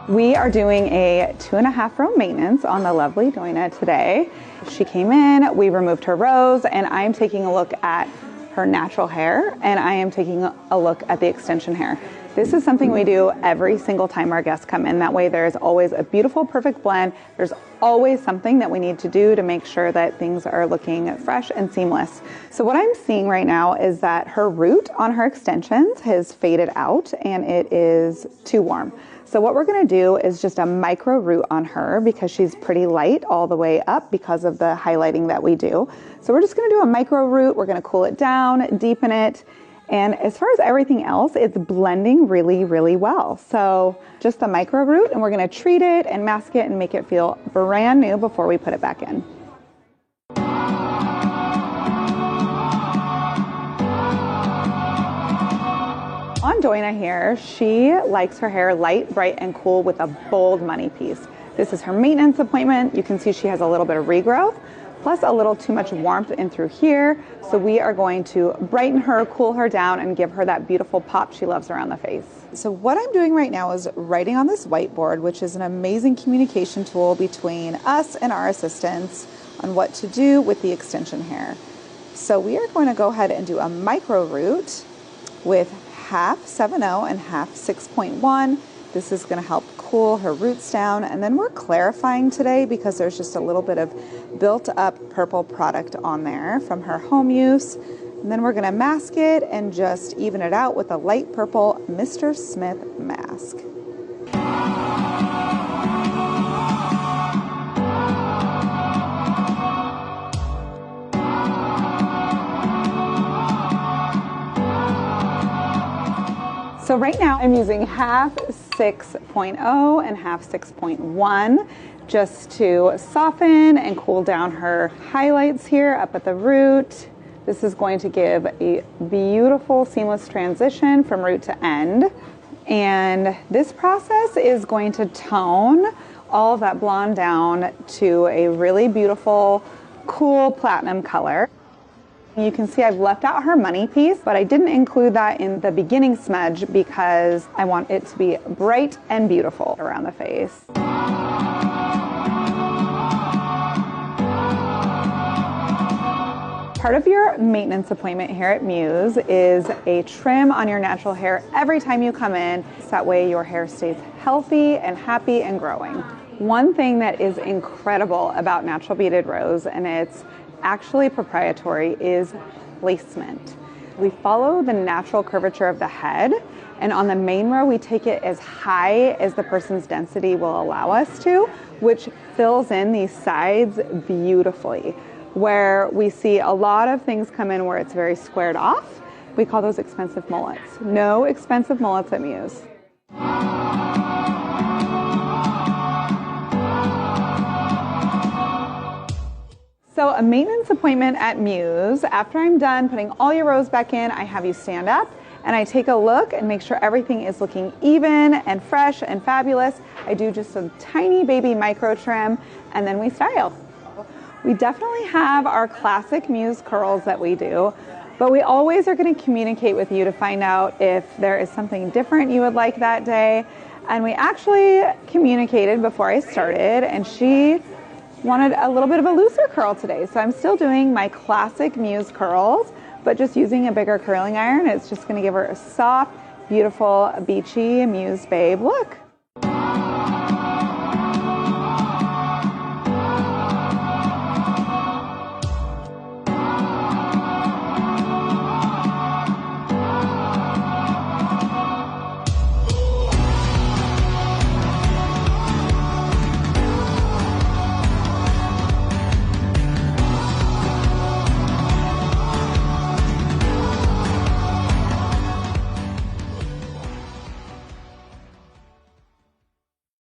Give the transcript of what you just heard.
We are doing a 2.5 row maintenance on the lovely Doina today. She came in, we removed her rows, and I'm taking a look at her natural hair, and I am taking a look at the extension hair. This is something we do every single time our guests come in. That way there's always a beautiful, perfect blend. There's always something that we need to do to make sure that things are looking fresh and seamless. So what I'm seeing right now is that her root on her extensions has faded out and it is too warm. So what we're gonna do is just a micro root on her because she's pretty light all the way up because of the highlighting that we do. So we're just gonna do a micro root. We're gonna cool it down, deepen it. And as far as everything else, it's blending really, really well. So just the micro root, and we're gonna treat it and mask it and make it feel brand new before we put it back in. On Doina here, she likes her hair light, bright, and cool with a bold money piece. This is her maintenance appointment. You can see she has a little bit of regrowth, plus a little too much warmth in through here. So we are going to brighten her, cool her down, and give her that beautiful pop she loves around the face. So what I'm doing right now is writing on this whiteboard, which is an amazing communication tool between us and our assistants on what to do with the extension hair. So we are going to go ahead and do a micro root with half 7.0 and half 6.1. This is going to help cool her roots down, and then we're clarifying today because there's just a little bit of built up purple product on there from her home use. And then we're going to mask it and just even it out with a light purple Mr. Smith mask. So right now I'm using half 6.0 and half 6.1 just to soften and cool down her highlights here up at the root. This is going to give a beautiful seamless transition from root to end. And this process is going to tone all of that blonde down to a really beautiful, cool platinum color. You can see I've left out her money piece, but I didn't include that in the beginning smudge because I want it to be bright and beautiful around the face. Part of your maintenance appointment here at Muse is a trim on your natural hair every time you come in. So that way your hair stays healthy and happy and growing. One thing that is incredible about natural beaded rose, and it's actually proprietary, is placement. We follow the natural curvature of the head, and on the main row we take it as high as the person's density will allow us to, which fills in these sides beautifully. Where we see a lot of things come in where it's very squared off, we call those expensive mullets. No expensive mullets at Muse. So a maintenance appointment at Muse, after I'm done putting all your rows back in, I have you stand up and I take a look and make sure everything is looking even and fresh and fabulous. I do just a tiny baby micro trim and then we style. We definitely have our classic Muse curls that we do, but we always are going to communicate with you to find out if there is something different you would like that day. And we actually communicated before I started, and she wanted a little bit of a looser curl today. So I'm still doing my classic Muse curls, but just using a bigger curling iron. It's just gonna give her a soft, beautiful, beachy Muse babe look.